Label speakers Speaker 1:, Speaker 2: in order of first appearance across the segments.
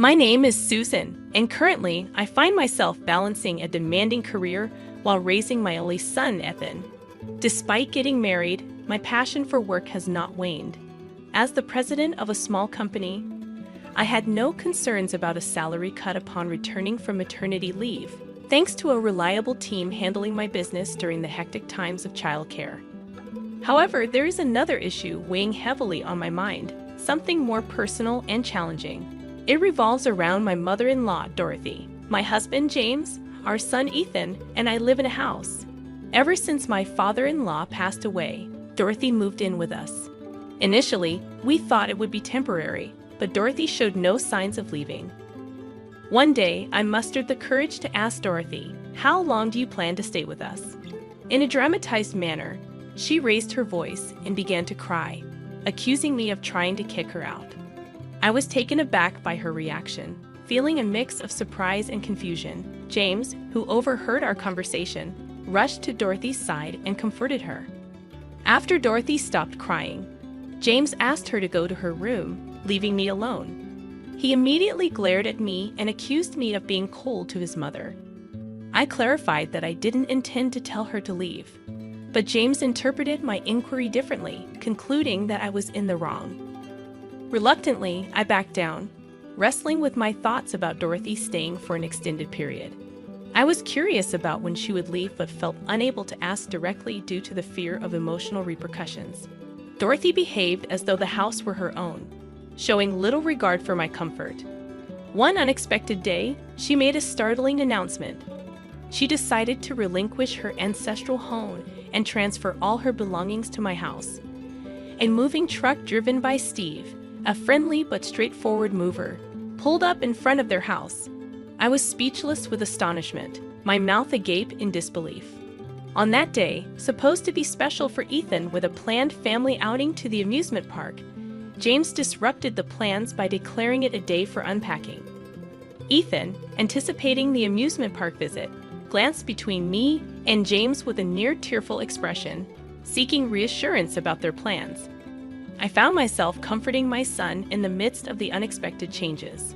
Speaker 1: My name is Susan, and currently I find myself balancing a demanding career while raising my only son, Ethan. Despite getting married, my passion for work has not waned. As the president of a small company, I had no concerns about a salary cut upon returning from maternity leave, thanks to a reliable team handling my business during the hectic times of childcare. However, there is another issue weighing heavily on my mind, something more personal and challenging. It revolves around my mother-in-law, Dorothy, my husband, James, our son, Ethan, and I live in a house. Ever since my father-in-law passed away, Dorothy moved in with us. Initially, we thought it would be temporary, but Dorothy showed no signs of leaving. One day, I mustered the courage to ask Dorothy, "How long do you plan to stay with us?" In a dramatized manner, she raised her voice and began to cry, accusing me of trying to kick her out. I was taken aback by her reaction, feeling a mix of surprise and confusion. James, who overheard our conversation, rushed to Dorothy's side and comforted her. After Dorothy stopped crying, James asked her to go to her room, leaving me alone. He immediately glared at me and accused me of being cold to his mother. I clarified that I didn't intend to tell her to leave, but James interpreted my inquiry differently, concluding that I was in the wrong. Reluctantly, I backed down, wrestling with my thoughts about Dorothy staying for an extended period. I was curious about when she would leave but felt unable to ask directly due to the fear of emotional repercussions. Dorothy behaved as though the house were her own, showing little regard for my comfort. One unexpected day, she made a startling announcement. She decided to relinquish her ancestral home and transfer all her belongings to my house. A moving truck driven by Steve, a friendly but straightforward mover, pulled up in front of their house. I was speechless with astonishment, my mouth agape in disbelief. On that day, supposed to be special for Ethan with a planned family outing to the amusement park, James disrupted the plans by declaring it a day for unpacking. Ethan, anticipating the amusement park visit, glanced between me and James with a near-tearful expression, seeking reassurance about their plans. I found myself comforting my son in the midst of the unexpected changes.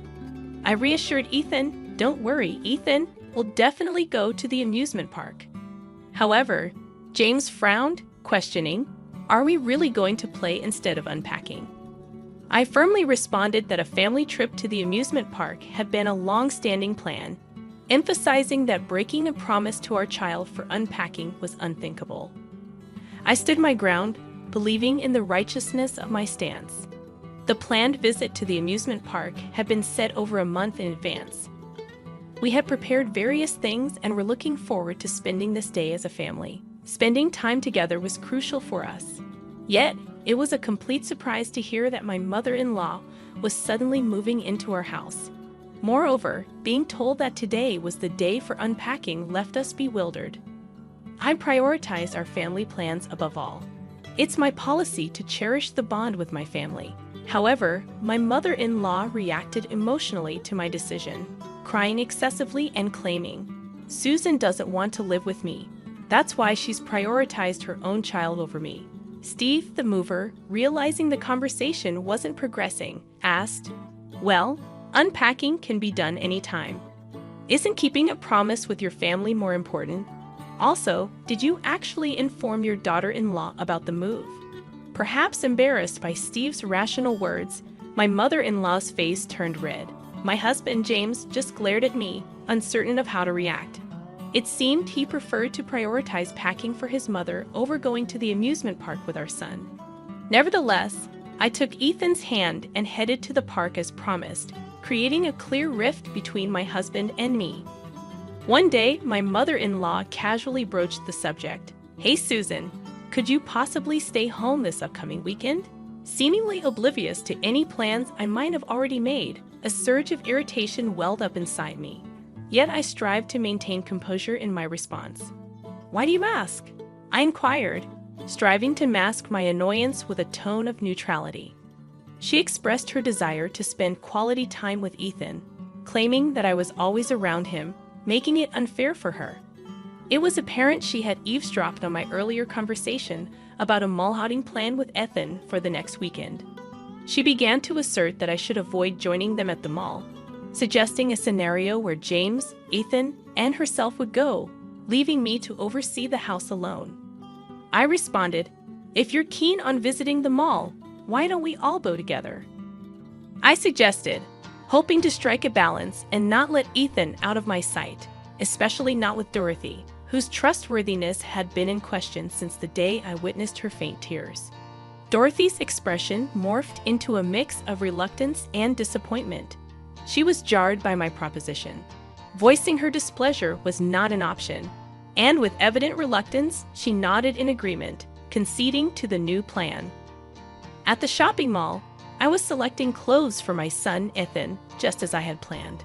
Speaker 1: I reassured Ethan, "Don't worry, Ethan will definitely go to the amusement park." However, James frowned, questioning, "Are we really going to play instead of unpacking?" I firmly responded that a family trip to the amusement park had been a long-standing plan, emphasizing that breaking a promise to our child for unpacking was unthinkable. I stood my ground, believing in the righteousness of my stance. The planned visit to the amusement park had been set over a month in advance. We had prepared various things and were looking forward to spending this day as a family. Spending time together was crucial for us. Yet, it was a complete surprise to hear that my mother-in-law was suddenly moving into our house. Moreover, being told that today was the day for unpacking left us bewildered. I prioritized our family plans above all. It's my policy to cherish the bond with my family. However, my mother-in-law reacted emotionally to my decision, crying excessively and claiming, "Susan doesn't want to live with me. That's why she's prioritized her own child over me." Steve, the mover, realizing the conversation wasn't progressing, asked, "Well, unpacking can be done anytime. Isn't keeping a promise with your family more important? Also, did you actually inform your daughter-in-law about the move?" Perhaps embarrassed by Steve's rational words, my mother-in-law's face turned red. My husband, James, just glared at me, uncertain of how to react. It seemed he preferred to prioritize packing for his mother over going to the amusement park with our son. Nevertheless, I took Ethan's hand and headed to the park as promised, creating a clear rift between my husband and me. One day, my mother-in-law casually broached the subject. "Hey, Susan, could you possibly stay home this upcoming weekend?" Seemingly oblivious to any plans I might have already made, a surge of irritation welled up inside me. Yet I strived to maintain composure in my response. "Why do you ask?" I inquired, striving to mask my annoyance with a tone of neutrality. She expressed her desire to spend quality time with Ethan, claiming that I was always around him, making it unfair for her. It was apparent she had eavesdropped on my earlier conversation about a mall outing plan with Ethan for the next weekend. She began to assert that I should avoid joining them at the mall, suggesting a scenario where James, Ethan, and herself would go, leaving me to oversee the house alone. I responded, "If you're keen on visiting the mall, why don't we all go together?" I suggested, hoping to strike a balance and not let Ethan out of my sight, especially not with Dorothy, whose trustworthiness had been in question since the day I witnessed her faint tears. Dorothy's expression morphed into a mix of reluctance and disappointment. She was jarred by my proposition. Voicing her displeasure was not an option, and with evident reluctance, she nodded in agreement, conceding to the new plan. At the shopping mall, I was selecting clothes for my son, Ethan, just as I had planned.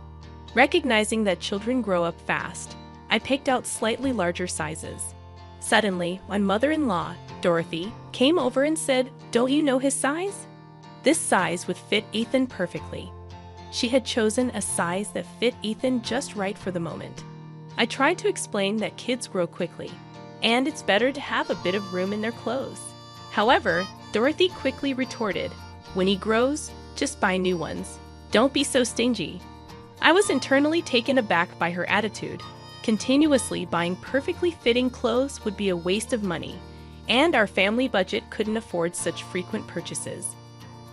Speaker 1: Recognizing that children grow up fast, I picked out slightly larger sizes. Suddenly, my mother-in-law, Dorothy, came over and said, "Don't you know his size?" This size would fit Ethan perfectly. She had chosen a size that fit Ethan just right for the moment. I tried to explain that kids grow quickly, and it's better to have a bit of room in their clothes. However, Dorothy quickly retorted, "When he grows, just buy new ones. Don't be so stingy." I was internally taken aback by her attitude. Continuously buying perfectly fitting clothes would be a waste of money, and our family budget couldn't afford such frequent purchases.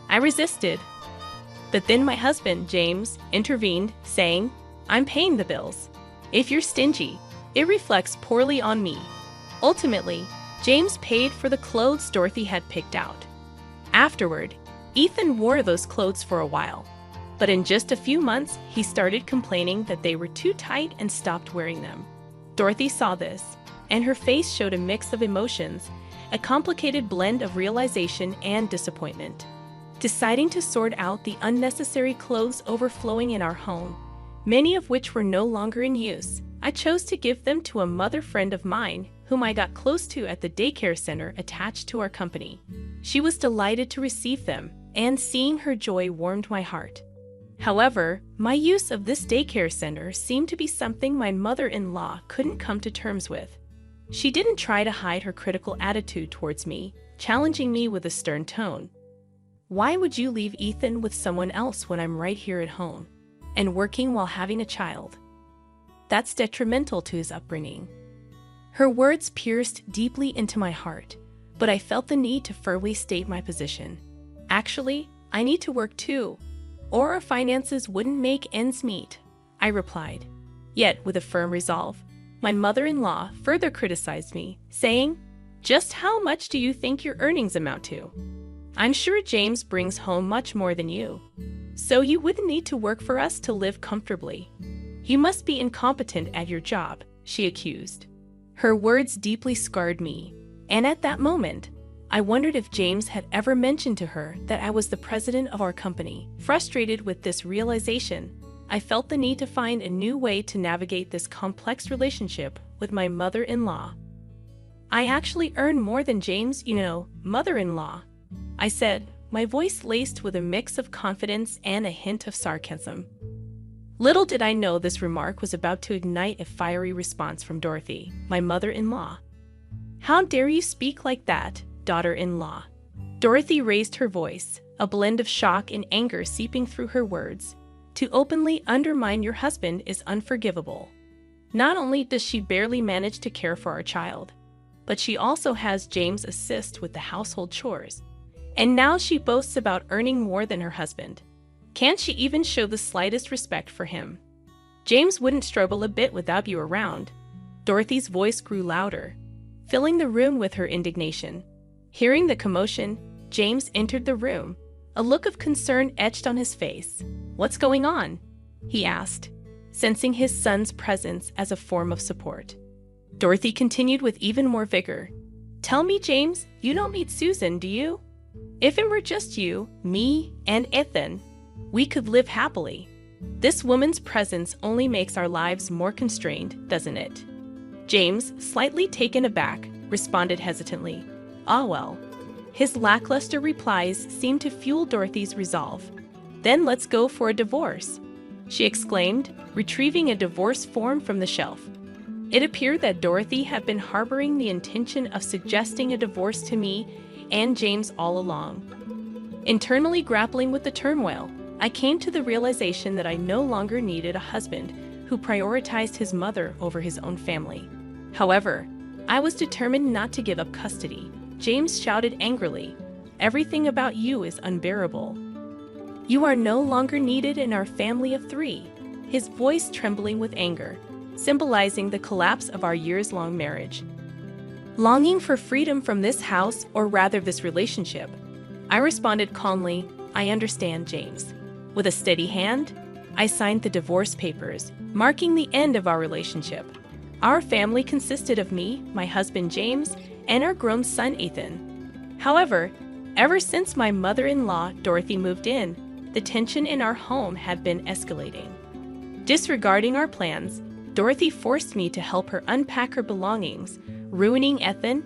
Speaker 1: I resisted. But then my husband, James, intervened, saying, "I'm paying the bills. If you're stingy, it reflects poorly on me." Ultimately, James paid for the clothes Dorothy had picked out. Afterward, Ethan wore those clothes for a while, but in just a few months, he started complaining that they were too tight and stopped wearing them. Dorothy saw this, and her face showed a mix of emotions, a complicated blend of realization and disappointment. Deciding to sort out the unnecessary clothes overflowing in our home, many of which were no longer in use, I chose to give them to a mother friend of mine whom I got close to at the daycare center attached to our company. She was delighted to receive them, and seeing her joy warmed my heart. However, my use of this daycare center seemed to be something my mother-in-law couldn't come to terms with. She didn't try to hide her critical attitude towards me, challenging me with a stern tone. "Why would you leave Ethan with someone else when I'm right here at home and working while having a child? That's detrimental to his upbringing." Her words pierced deeply into my heart, but I felt the need to firmly state my position. "Actually, I need to work too, or our finances wouldn't make ends meet," I replied. Yet, with a firm resolve, my mother-in-law further criticized me, saying, "Just how much do you think your earnings amount to? I'm sure James brings home much more than you, so you wouldn't need to work for us to live comfortably. You must be incompetent at your job," she accused. Her words deeply scarred me, and at that moment, I wondered if James had ever mentioned to her that I was the president of our company. Frustrated with this realization, I felt the need to find a new way to navigate this complex relationship with my mother-in-law. "I actually earn more than James, mother-in-law," I said, my voice laced with a mix of confidence and a hint of sarcasm. Little did I know this remark was about to ignite a fiery response from Dorothy, my mother-in-law. "How dare you speak like that, daughter-in-law?" Dorothy raised her voice, a blend of shock and anger seeping through her words. "To openly undermine your husband is unforgivable. Not only does she barely manage to care for our child, but she also has James assist with the household chores. And now she boasts about earning more than her husband. Can't she even show the slightest respect for him? James wouldn't struggle a bit without you around." Dorothy's voice grew louder, filling the room with her indignation. Hearing the commotion, James entered the room, a look of concern etched on his face. "What's going on?" he asked, sensing his son's presence as a form of support. Dorothy continued with even more vigor. "Tell me, James, you don't meet Susan, do you? If it were just you, me, and Ethan, we could live happily. This woman's presence only makes our lives more constrained, doesn't it?" James, slightly taken aback, responded hesitantly, "Ah well." His lackluster replies seemed to fuel Dorothy's resolve. "Then let's go for a divorce," she exclaimed, retrieving a divorce form from the shelf. It appeared that Dorothy had been harboring the intention of suggesting a divorce to me and James all along. Internally grappling with the turmoil, I came to the realization that I no longer needed a husband who prioritized his mother over his own family. However, I was determined not to give up custody. James shouted angrily, "Everything about you is unbearable. You are no longer needed in our family of 3, his voice trembling with anger, symbolizing the collapse of our years-long marriage. Longing for freedom from this house, or rather this relationship, I responded calmly, "I understand, James." With a steady hand, I signed the divorce papers, marking the end of our relationship. Our family consisted of me, my husband James, and our grown son Ethan. However, ever since my mother-in-law Dorothy moved in, the tension in our home had been escalating. Disregarding our plans, Dorothy forced me to help her unpack her belongings, ruining Ethan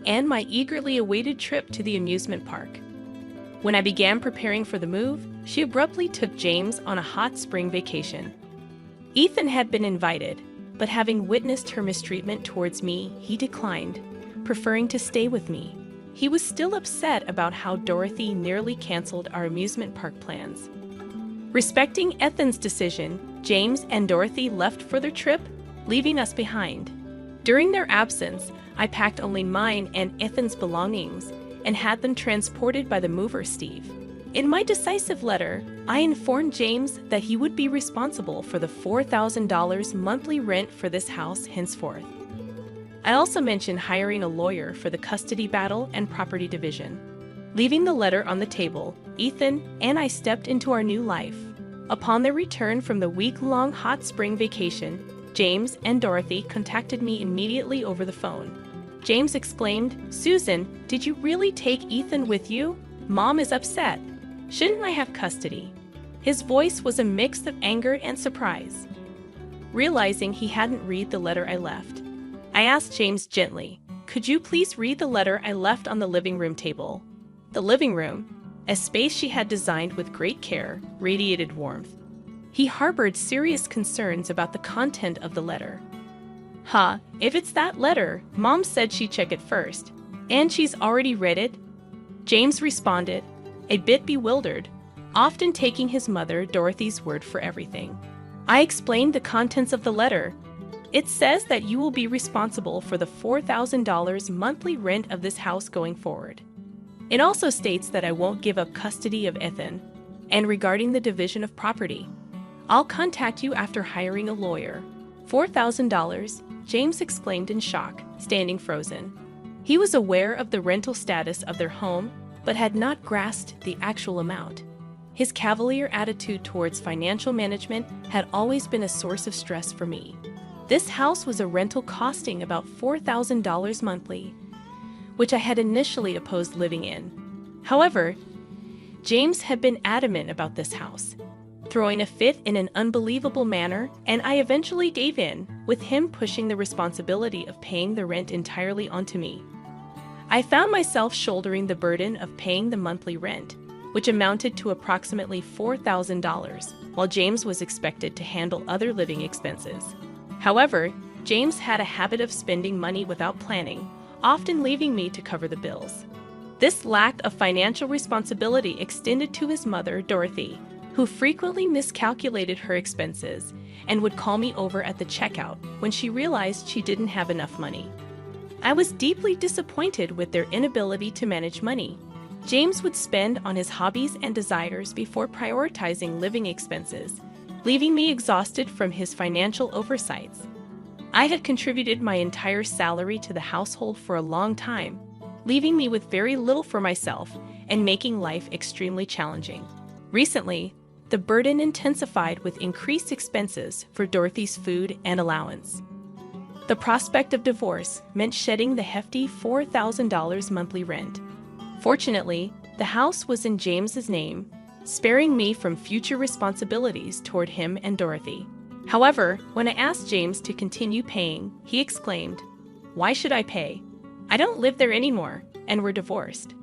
Speaker 1: and my eagerly awaited trip to the amusement park. When I began preparing for the move, she abruptly took James on a hot spring vacation. Ethan had been invited, but having witnessed her mistreatment towards me, he declined, preferring to stay with me. He was still upset about how Dorothy nearly canceled our amusement park plans. Respecting Ethan's decision, James and Dorothy left for their trip, leaving us behind. During their absence, I packed only mine and Ethan's belongings and had them transported by the mover Steve. In my decisive letter, I informed James that he would be responsible for the $4,000 monthly rent for this house henceforth. I also mentioned hiring a lawyer for the custody battle and property division. Leaving the letter on the table, Ethan and I stepped into our new life. Upon their return from the week-long hot spring vacation, James and Dorothy contacted me immediately over the phone. James exclaimed, "Susan, did you really take Ethan with you? Mom is upset. Shouldn't I have custody?" His voice was a mix of anger and surprise. Realizing he hadn't read the letter I left, I asked James gently, "Could you please read the letter I left on the living room table?" The living room, a space she had designed with great care, radiated warmth. He harbored serious concerns about the content of the letter. If it's that letter, Mom said she'd check it first. And she's already read it?" James responded, a bit bewildered, often taking his mother Dorothy's word for everything. I explained the contents of the letter. "It says that you will be responsible for the $4,000 monthly rent of this house going forward. It also states that I won't give up custody of Ethan. And regarding the division of property, I'll contact you after hiring a lawyer." $4,000, James exclaimed in shock, standing frozen. He was aware of the rental status of their home, but had not grasped the actual amount. His cavalier attitude towards financial management had always been a source of stress for me. This house was a rental costing about $4,000 monthly, which I had initially opposed living in. However, James had been adamant about this house, throwing a fit in an unbelievable manner, and I eventually gave in, with him pushing the responsibility of paying the rent entirely onto me. I found myself shouldering the burden of paying the monthly rent, which amounted to approximately $4,000, while James was expected to handle other living expenses. However, James had a habit of spending money without planning, often leaving me to cover the bills. This lack of financial responsibility extended to his mother, Dorothy, who frequently miscalculated her expenses and would call me over at the checkout when she realized she didn't have enough money. I was deeply disappointed with their inability to manage money. James would spend on his hobbies and desires before prioritizing living expenses, leaving me exhausted from his financial oversights. I had contributed my entire salary to the household for a long time, leaving me with very little for myself and making life extremely challenging. Recently, the burden intensified with increased expenses for Dorothy's food and allowance. The prospect of divorce meant shedding the hefty $4,000 monthly rent. Fortunately, the house was in James's name, sparing me from future responsibilities toward him and Dorothy. However, when I asked James to continue paying, he exclaimed, "Why should I pay? I don't live there anymore, and we're divorced.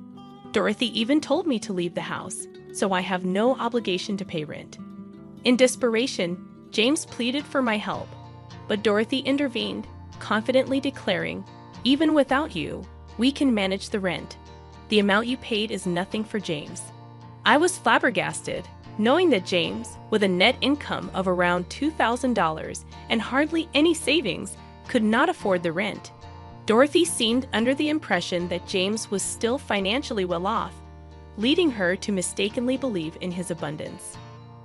Speaker 1: Dorothy even told me to leave the house, so I have no obligation to pay rent." In desperation, James pleaded for my help, but Dorothy intervened, confidently declaring, "Even without you, we can manage the rent. The amount you paid is nothing for James." I was flabbergasted, knowing that James, with a net income of around $2,000 and hardly any savings, could not afford the rent. Dorothy seemed under the impression that James was still financially well off, leading her to mistakenly believe in his abundance.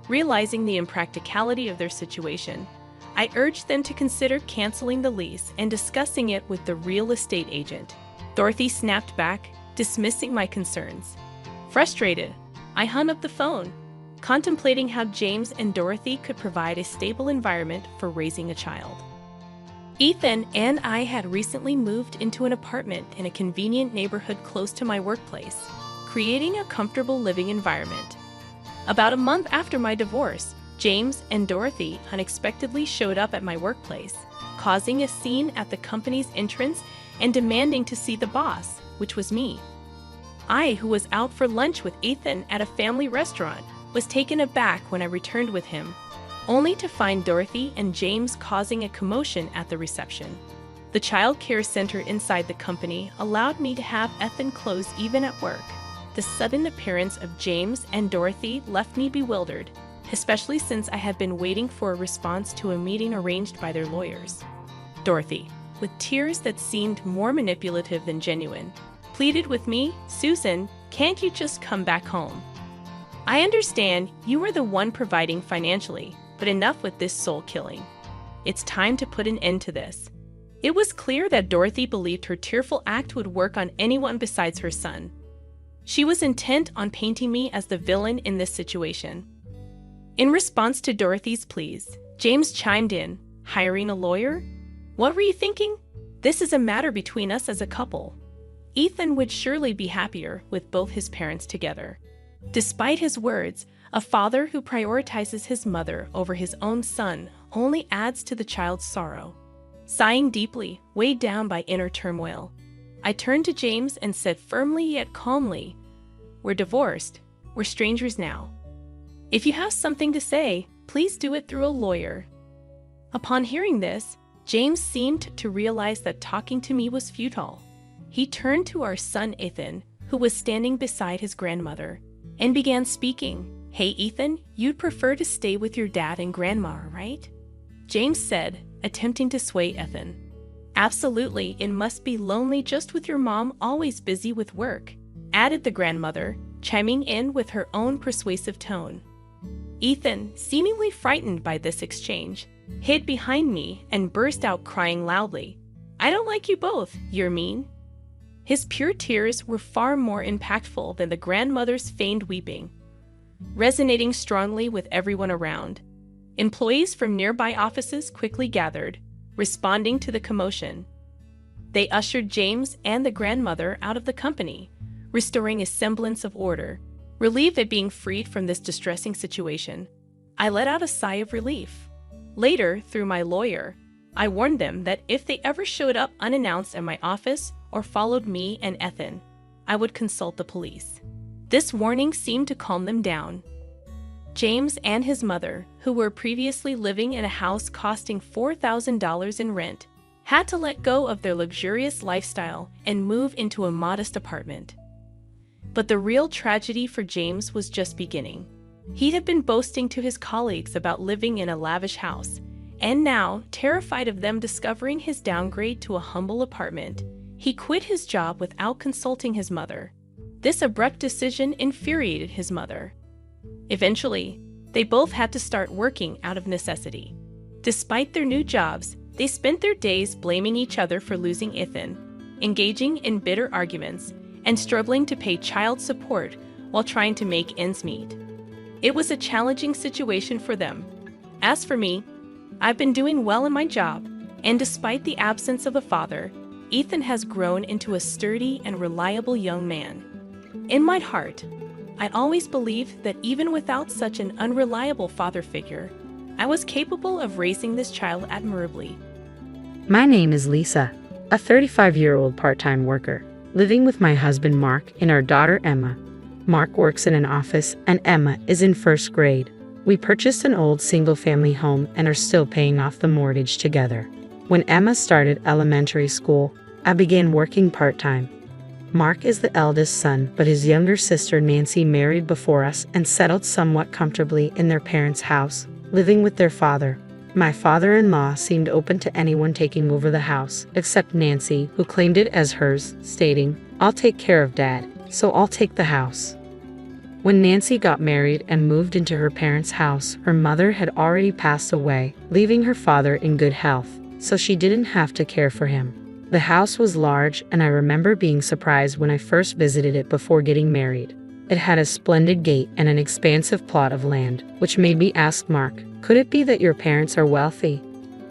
Speaker 1: Realizing the impracticality of their situation, I urged them to consider canceling the lease and discussing it with the real estate agent. Dorothy snapped back, dismissing my concerns. Frustrated, I hung up the phone, contemplating how James and Dorothy could provide a stable environment for raising a child. Ethan and I had recently moved into an apartment in a convenient neighborhood close to my workplace, creating a comfortable living environment. About a month after my divorce, James and Dorothy unexpectedly showed up at my workplace, causing a scene at the company's entrance and demanding to see the boss, which was me. I, who was out for lunch with Ethan at a family restaurant, was taken aback when I returned with him, only to find Dorothy and James causing a commotion at the reception. The child care center inside the company allowed me to have Ethan clothes even at work. The sudden appearance of James and Dorothy left me bewildered, especially since I had been waiting for a response to a meeting arranged by their lawyers. Dorothy, with tears that seemed more manipulative than genuine, pleaded with me, "Susan, can't you just come back home? I understand you were the one providing financially, but enough with this soul killing. It's time to put an end to this." It was clear that Dorothy believed her tearful act would work on anyone besides her son. She was intent on painting me as the villain in this situation. In response to Dorothy's pleas, James chimed in, "Hiring a lawyer? What were you thinking? This is a matter between us as a couple. Ethan would surely be happier with both his parents together." Despite his words, a father who prioritizes his mother over his own son only adds to the child's sorrow. Sighing deeply, weighed down by inner turmoil, I turned to James and said firmly yet calmly, "We're divorced. We're strangers now. If you have something to say, please do it through a lawyer." Upon hearing this, James seemed to realize that talking to me was futile. He turned to our son Ethan, who was standing beside his grandmother, and began speaking. "Hey Ethan, you'd prefer to stay with your dad and grandma, right?" James said, attempting to sway Ethan. "Absolutely, it must be lonely just with your mom always busy with work," added the grandmother, chiming in with her own persuasive tone. Ethan, seemingly frightened by this exchange, hid behind me and burst out crying loudly. "I don't like you both, you're mean." His pure tears were far more impactful than the grandmother's feigned weeping, resonating strongly with everyone around. Employees from nearby offices quickly gathered, responding to the commotion. They ushered James and the grandmother out of the company, restoring a semblance of order. Relieved at being freed from this distressing situation, I let out a sigh of relief. Later, through my lawyer, I warned them that if they ever showed up unannounced at my office or followed me and Ethan, I would consult the police. This warning seemed to calm them down. James and his mother, who were previously living in a house costing $4,000 in rent, had to let go of their luxurious lifestyle and move into a modest apartment. But the real tragedy for James was just beginning. He had been boasting to his colleagues about living in a lavish house, and now, terrified of them discovering his downgrade to a humble apartment, he quit his job without consulting his mother. This abrupt decision infuriated his mother. Eventually, they both had to start working out of necessity. Despite their new jobs, they spent their days blaming each other for losing Ethan, engaging in bitter arguments, and struggling to pay child support while trying to make ends meet. It was a challenging situation for them. As for me, I've been doing well in my job, and despite the absence of a father, Ethan has grown into a sturdy and reliable young man. In my heart, I'd always believed that even without such an unreliable father figure, I was capable of raising this child admirably.
Speaker 2: My name is Lisa, a 35-year-old part-time worker, living with my husband Mark and our daughter Emma. Mark works in an office and Emma is in first grade. We purchased an old single-family home and are still paying off the mortgage together. When Emma started elementary school, I began working part-time. Mark is the eldest son, but his younger sister Nancy married before us and settled somewhat comfortably in their parents' house, living with their father. My father-in-law seemed open to anyone taking over the house, except Nancy, who claimed it as hers, stating, "I'll take care of Dad, so I'll take the house." When Nancy got married and moved into her parents' house, her mother had already passed away, leaving her father in good health, so she didn't have to care for him. The house was large, and I remember being surprised when I first visited it before getting married. It had a splendid gate and an expansive plot of land, which made me ask Mark, "Could it be that your parents are wealthy?"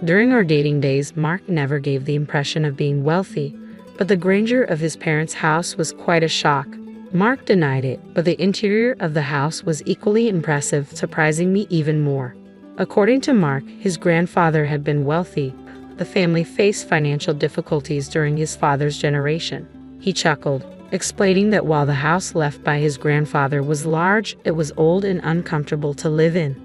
Speaker 2: During our dating days, Mark never gave the impression of being wealthy, but the grandeur of his parents' house was quite a shock. Mark denied it, but the interior of the house was equally impressive, surprising me even more. According to Mark, his grandfather had been wealthy. The family faced financial difficulties during his father's generation. He chuckled, explaining that while the house left by his grandfather was large, it was old and uncomfortable to live in.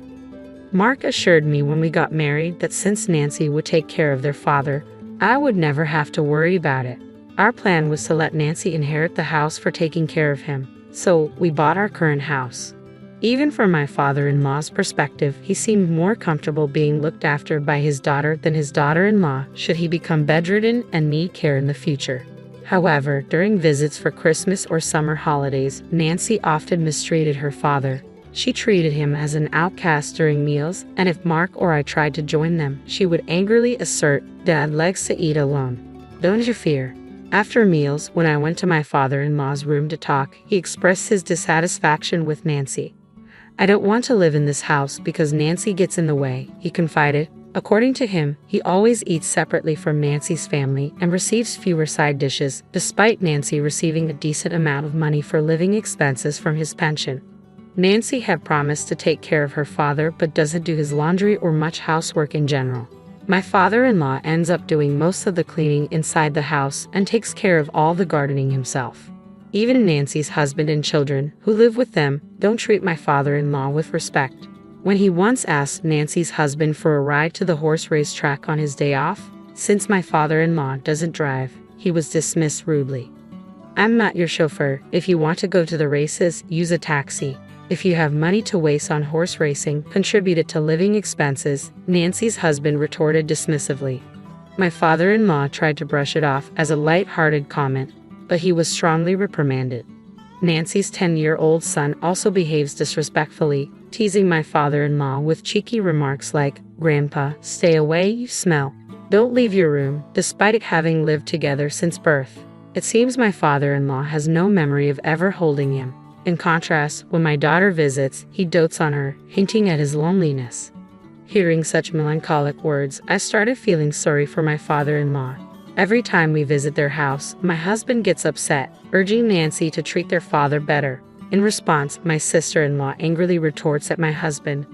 Speaker 2: Mark assured me when we got married that since Nancy would take care of their father, I would never have to worry about it. Our plan was to let Nancy inherit the house for taking care of him, so we bought our current house. Even from my father-in-law's perspective, he seemed more comfortable being looked after by his daughter than his daughter-in-law should he become bedridden and need care in the future. However, during visits for Christmas or summer holidays, Nancy often mistreated her father. She treated him as an outcast during meals, and if Mark or I tried to join them, she would angrily assert, "Dad likes to eat alone. Don't you fear." After meals, when I went to my father-in-law's room to talk, he expressed his dissatisfaction with Nancy. "I don't want to live in this house because Nancy gets in the way," he confided. According to him, he always eats separately from Nancy's family and receives fewer side dishes, despite Nancy receiving a decent amount of money for living expenses from his pension. Nancy had promised to take care of her father but doesn't do his laundry or much housework in general. My father-in-law ends up doing most of the cleaning inside the house and takes care of all the gardening himself. Even Nancy's husband and children, who live with them, don't treat my father-in-law with respect. When he once asked Nancy's husband for a ride to the horse race track on his day off, since my father-in-law doesn't drive, he was dismissed rudely. "I'm not your chauffeur. If you want to go to the races, use a taxi. If you have money to waste on horse racing, contribute it to living expenses," Nancy's husband retorted dismissively. My father-in-law tried to brush it off as a light-hearted comment, but he was strongly reprimanded. Nancy's 10-year-old son also behaves disrespectfully, teasing my father-in-law with cheeky remarks like, "Grandpa, stay away, you smell. Don't leave your room," despite it having lived together since birth. It seems my father-in-law has no memory of ever holding him. In contrast, when my daughter visits, he dotes on her, hinting at his loneliness. Hearing such melancholic words, I started feeling sorry for my father-in-law. Every time we visit their house, my husband gets upset, urging Nancy to treat their father better. In response, my sister-in-law angrily retorts at my husband,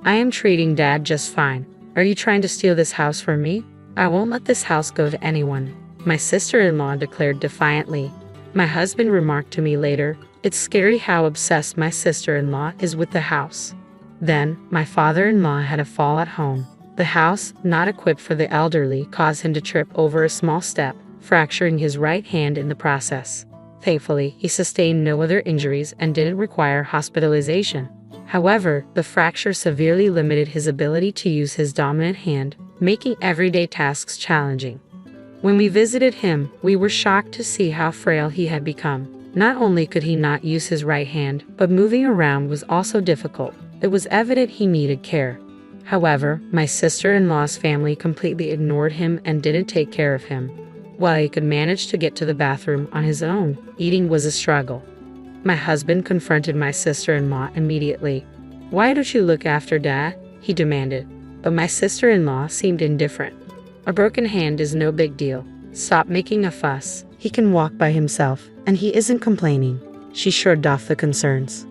Speaker 2: "I am treating Dad just fine. Are you trying to steal this house from me? I won't let this house go to anyone," my sister-in-law declared defiantly. My husband remarked to me later, "It's scary how obsessed my sister-in-law is with the house." Then, my father-in-law had a fall at home. The house, not equipped for the elderly, caused him to trip over a small step, fracturing his right hand in the process. Thankfully, he sustained no other injuries and didn't require hospitalization. However, the fracture severely limited his ability to use his dominant hand, making everyday tasks challenging. When we visited him, we were shocked to see how frail he had become. Not only could he not use his right hand, but moving around was also difficult. It was evident he needed care. However, my sister-in-law's family completely ignored him and didn't take care of him. While he could manage to get to the bathroom on his own, eating was a struggle. My husband confronted my sister-in-law immediately. "Why don't you look after Dad?" he demanded. But my sister-in-law seemed indifferent. "A broken hand is no big deal. Stop making a fuss. He can walk by himself, and he isn't complaining." She shrugged off the concerns.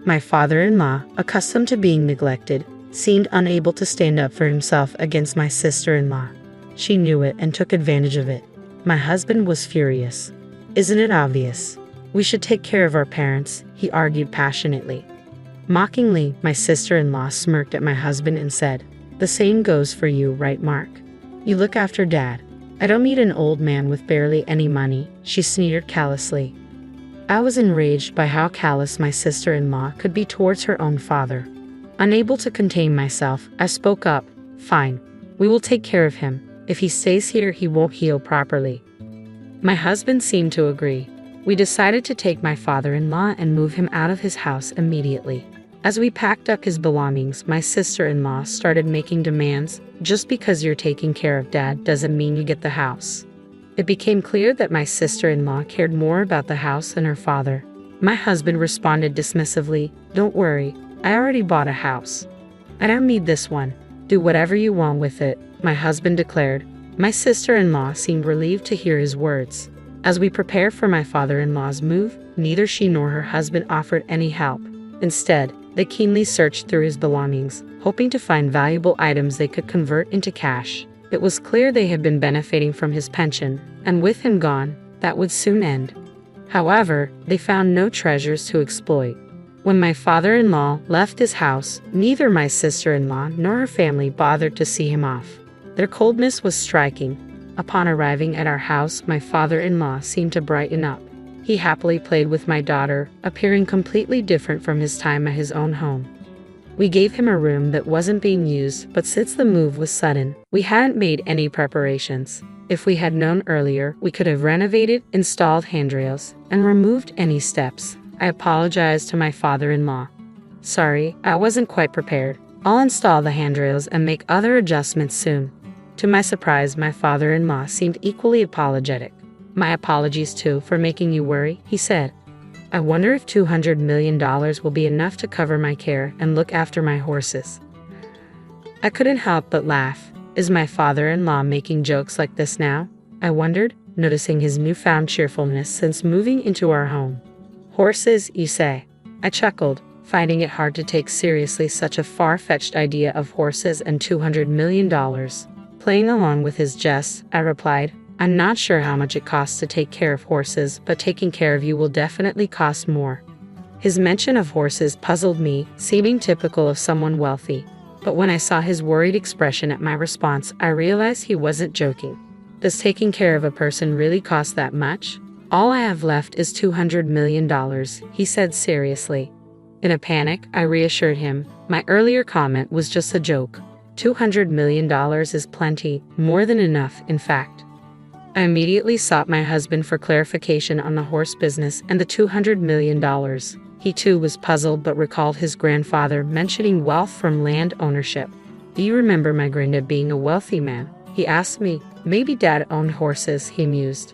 Speaker 2: My father-in-law, accustomed to being neglected, seemed unable to stand up for himself against my sister-in-law. She knew it and took advantage of it. My husband was furious. "Isn't it obvious? We should take care of our parents," he argued passionately. Mockingly, my sister-in-law smirked at my husband and said, "The same goes for you, right, Mark? You look after Dad. "I don't need an old man with barely any money," she sneered callously. I was enraged by how callous my sister-in-law could be towards her own father. Unable to contain myself, I spoke up. "Fine. We will take care of him. If he stays here, he won't heal properly." My husband seemed to agree. We decided to take my father-in-law and move him out of his house immediately. As we packed up his belongings, my sister-in-law started making demands. "Just because you're taking care of Dad doesn't mean you get the house." It became clear that my sister-in-law cared more about the house than her father. My husband responded dismissively, "Don't worry, I already bought a house. I don't need this one. Do whatever you want with it," my husband declared. My sister-in-law seemed relieved to hear his words. As we prepared for my father-in-law's move, neither she nor her husband offered any help. Instead, they keenly searched through his belongings, hoping to find valuable items they could convert into cash. It was clear they had been benefiting from his pension, and with him gone, that would soon end. However, they found no treasures to exploit. When my father-in-law left his house, neither my sister-in-law nor her family bothered to see him off. Their coldness was striking. Upon arriving at our house, my father-in-law seemed to brighten up. He happily played with my daughter, appearing completely different from his time at his own home. We gave him a room that wasn't being used, but since the move was sudden, we hadn't made any preparations. If we had known earlier, we could have renovated, installed handrails, and removed any steps. I apologized to my father-in-law. "Sorry, I wasn't quite prepared. I'll install the handrails and make other adjustments soon." To my surprise, my father-in-law seemed equally apologetic. "My apologies too for making you worry," he said. "I wonder if $200 million will be enough to cover my care and look after my horses." I couldn't help but laugh. Is my father-in-law making jokes like this now? I wondered, noticing his newfound cheerfulness since moving into our home. "Horses, you say?" I chuckled, finding it hard to take seriously such a far-fetched idea of horses and $200 million. Playing along with his jests, I replied, "I'm not sure how much it costs to take care of horses, but taking care of you will definitely cost more." His mention of horses puzzled me, seeming typical of someone wealthy. But when I saw his worried expression at my response, I realized he wasn't joking. Does taking care of a person really cost that much? "All I have left is $200 million, he said seriously. In a panic, I reassured him. My earlier comment was just a joke. $200 million is plenty, more than enough, in fact. I immediately sought my husband for clarification on the horse business and the $200 million. He too was puzzled but recalled his grandfather mentioning wealth from land ownership. "Do you remember my granddad being a wealthy man?" he asked me. "Maybe Dad owned horses," he mused.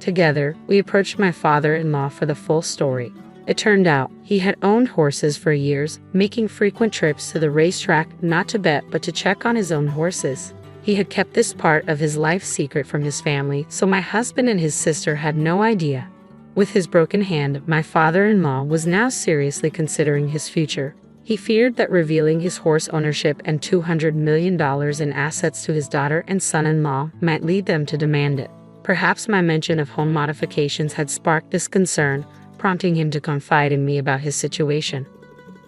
Speaker 2: Together, we approached my father-in-law for the full story. It turned out he had owned horses for years, making frequent trips to the racetrack not to bet but to check on his own horses. He had kept this part of his life secret from his family, so my husband and his sister had no idea. With his broken hand, my father-in-law was now seriously considering his future. He feared that revealing his horse ownership and $200 million in assets to his daughter and son-in-law might lead them to demand it. Perhaps my mention of home modifications had sparked this concern, prompting him to confide in me about his situation.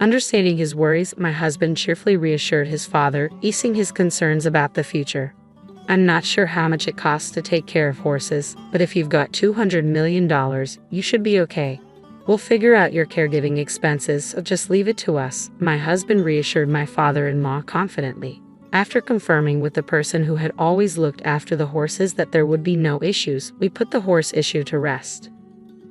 Speaker 2: Understanding his worries, my husband cheerfully reassured his father, easing his concerns about the future. "I'm not sure how much it costs to take care of horses, but if you've got $200 million, you should be okay. We'll figure out your caregiving expenses, so just leave it to us," my husband reassured my father-in-law confidently. After confirming with the person who had always looked after the horses that there would be no issues, we put the horse issue to rest.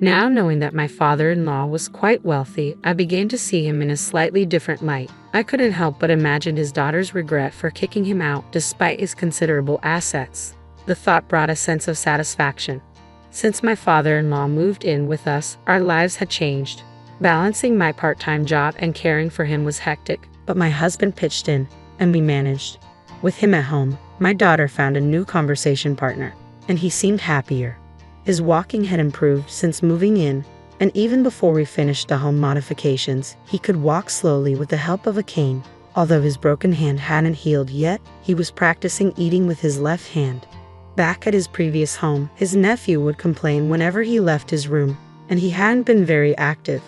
Speaker 2: Now knowing that my father-in-law was quite wealthy, I began to see him in a slightly different light. I couldn't help but imagine his daughter's regret for kicking him out despite his considerable assets. The thought brought a sense of satisfaction. Since my father-in-law moved in with us, our lives had changed. Balancing my part-time job and caring for him was hectic, but my husband pitched in, and we managed. With him at home, my daughter found a new conversation partner, and he seemed happier. His walking had improved since moving in, and even before we finished the home modifications, he could walk slowly with the help of a cane. Although his broken hand hadn't healed yet, he was practicing eating with his left hand. Back at his previous home, his nephew would complain whenever he left his room, and he hadn't been very active.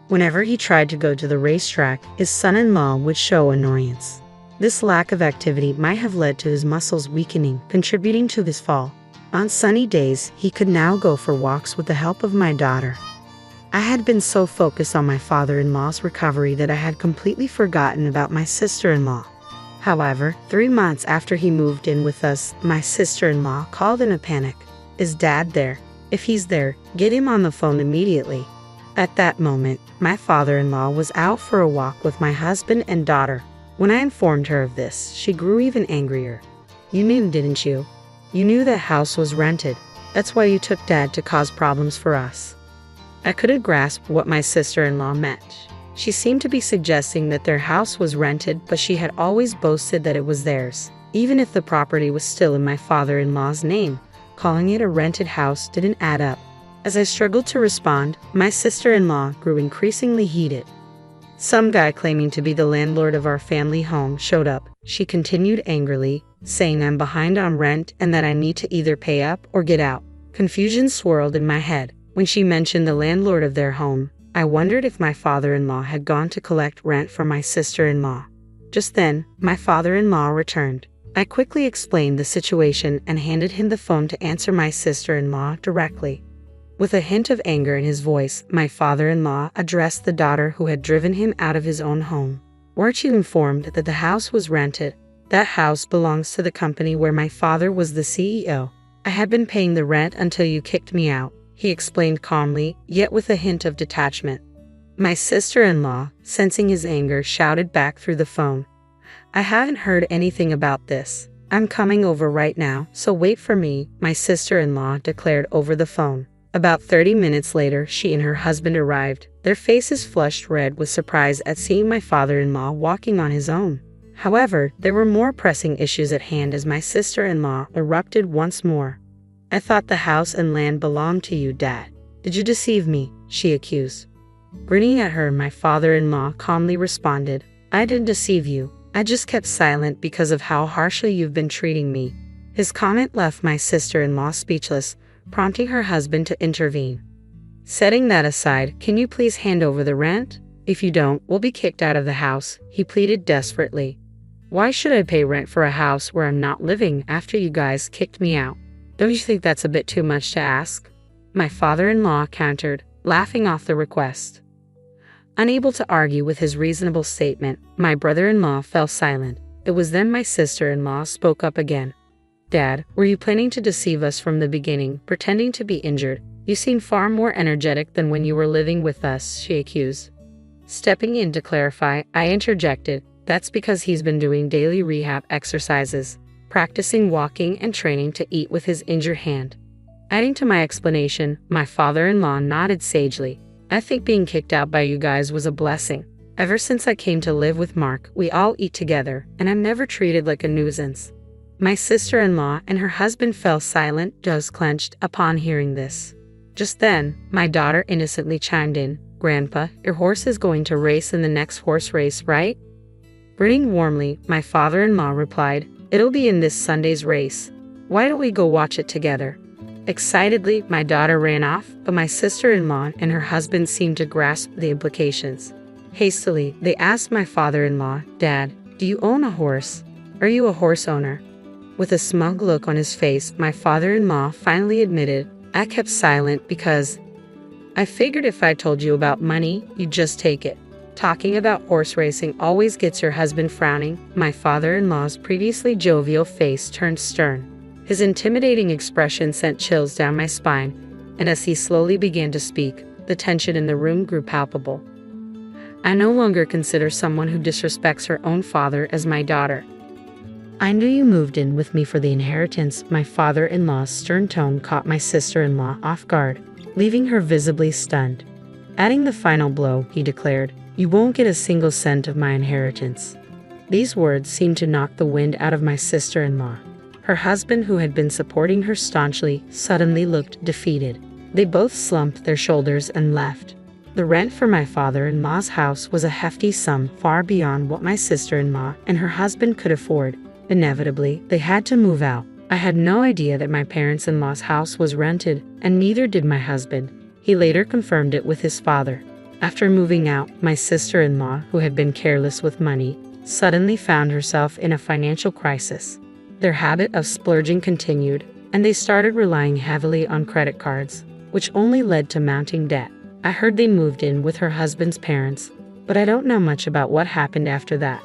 Speaker 2: Whenever he tried to go to the racetrack, his son-in-law would show annoyance. This lack of activity might have led to his muscles weakening, contributing to his fall. On sunny days, he could now go for walks with the help of my daughter. I had been so focused on my father-in-law's recovery that I had completely forgotten about my sister-in-law. However, 3 months after he moved in with us, my sister-in-law called in a panic. "Is Dad there? If he's there, get him on the phone immediately." At that moment, my father-in-law was out for a walk with my husband and daughter. When I informed her of this, she grew even angrier. "You knew, didn't you? You knew that house was rented. That's why you took Dad to cause problems for us." I couldn't grasp what my sister-in-law meant. She seemed to be suggesting that their house was rented, but she had always boasted that it was theirs, even if the property was still in my father-in-law's name. Calling it a rented house didn't add up. As I struggled to respond, my sister-in-law grew increasingly heated. "Some guy claiming to be the landlord of our family home showed up," she continued angrily, saying I'm behind on rent and that I need to either pay up or get out. Confusion swirled in my head. When she mentioned the landlord of their home, I wondered if my father-in-law had gone to collect rent from my sister-in-law. Just then, my father-in-law returned. I quickly explained the situation and handed him the phone to answer my sister-in-law directly. With a hint of anger in his voice, my father-in-law addressed the daughter who had driven him out of his own home. "Weren't you informed that the house was rented? That house belongs to the company where my father was the CEO. I had been paying the rent until you kicked me out," he explained calmly, yet with a hint of detachment. My sister-in-law, sensing his anger, shouted back through the phone, "I haven't heard anything about this. I'm coming over right now, so wait for me," my sister-in-law declared over the phone. About 30 minutes later, she and her husband arrived, their faces flushed red with surprise at seeing my father-in-law walking on his own. However, there were more pressing issues at hand as my sister-in-law erupted once more. "I thought the house and land belonged to you, Dad. Did you deceive me?" she accused. Grinning at her, my father-in-law calmly responded, "I didn't deceive you. I just kept silent because of how harshly you've been treating me." His comment left my sister-in-law speechless, prompting her husband to intervene. "Setting that aside, can you please hand over the rent? If you don't, we'll be kicked out of the house," he pleaded desperately. "Why should I pay rent for a house where I'm not living after you guys kicked me out? Don't you think that's a bit too much to ask?" My father-in-law countered, laughing off the request. Unable to argue with his reasonable statement, my brother-in-law fell silent. It was then my sister-in-law spoke up again. "Dad, were you planning to deceive us from the beginning, pretending to be injured? You seem far more energetic than when you were living with us," she accused. Stepping in to clarify, I interjected, "That's because he's been doing daily rehab exercises, practicing walking and training to eat with his injured hand." Adding to my explanation, my father-in-law nodded sagely. "I think being kicked out by you guys was a blessing. Ever since I came to live with Mark, we all eat together, and I'm never treated like a nuisance." My sister-in-law and her husband fell silent, jaws clenched, upon hearing this. Just then, my daughter innocently chimed in, "Grandpa, your horse is going to race in the next horse race, right?" Grinning warmly, my father-in-law replied, "It'll be in this Sunday's race. Why don't we go watch it together?" Excitedly, my daughter ran off, but my sister-in-law and her husband seemed to grasp the implications. Hastily, they asked my father-in-law, "Dad, do you own a horse? Are you a horse owner?" With a smug look on his face, my father-in-law finally admitted, "I kept silent because I figured if I told you about money, you'd just take it." Talking about horse racing always gets your husband frowning. My father-in-law's previously jovial face turned stern. His intimidating expression sent chills down my spine, and as he slowly began to speak, the tension in the room grew palpable. "I no longer consider someone who disrespects her own father as my daughter. I knew you moved in with me for the inheritance." My father-in-law's stern tone caught my sister-in-law off guard, leaving her visibly stunned. Adding the final blow, he declared, "You won't get a single cent of my inheritance." These words seemed to knock the wind out of my sister-in-law. Her husband, who had been supporting her staunchly, suddenly looked defeated. They both slumped their shoulders and left. The rent for my father-in-law's house was a hefty sum, far beyond what my sister-in-law and her husband could afford. Inevitably, they had to move out. I had no idea that my parents-in-law's house was rented, and neither did my husband. He later confirmed it with his father. After moving out, my sister-in-law, who had been careless with money, suddenly found herself in a financial crisis. Their habit of splurging continued. and they started relying heavily on credit cards, which only led to mounting debt. I heard they moved in with her husband's parents, but I don't know much about what happened after that.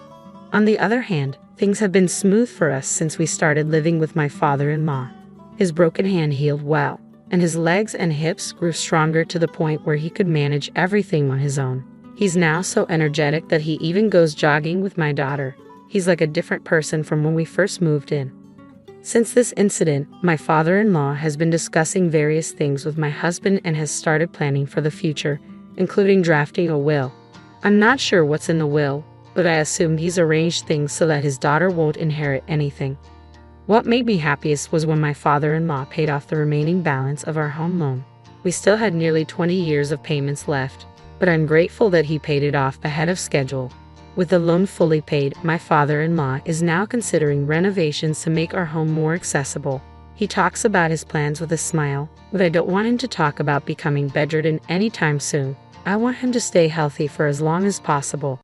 Speaker 2: On the other hand, things have been smooth for us since we started living with my father-in-law. His broken hand healed well, and his legs and hips grew stronger to the point where he could manage everything on his own. He's now so energetic that he even goes jogging with my daughter. He's like a different person from when we first moved in. Since this incident, my father-in-law has been discussing various things with my husband and has started planning for the future, including drafting a will. I'm not sure what's in the will, but I assume he's arranged things so that his daughter won't inherit anything. What made me happiest was when my father-in-law paid off the remaining balance of our home loan. We still had nearly 20 years of payments left, but I'm grateful that he paid it off ahead of schedule. With the loan fully paid, my father-in-law is now considering renovations to make our home more accessible. He talks about his plans with a smile, but I don't want him to talk about becoming bedridden anytime soon. I want him to stay healthy for as long as possible.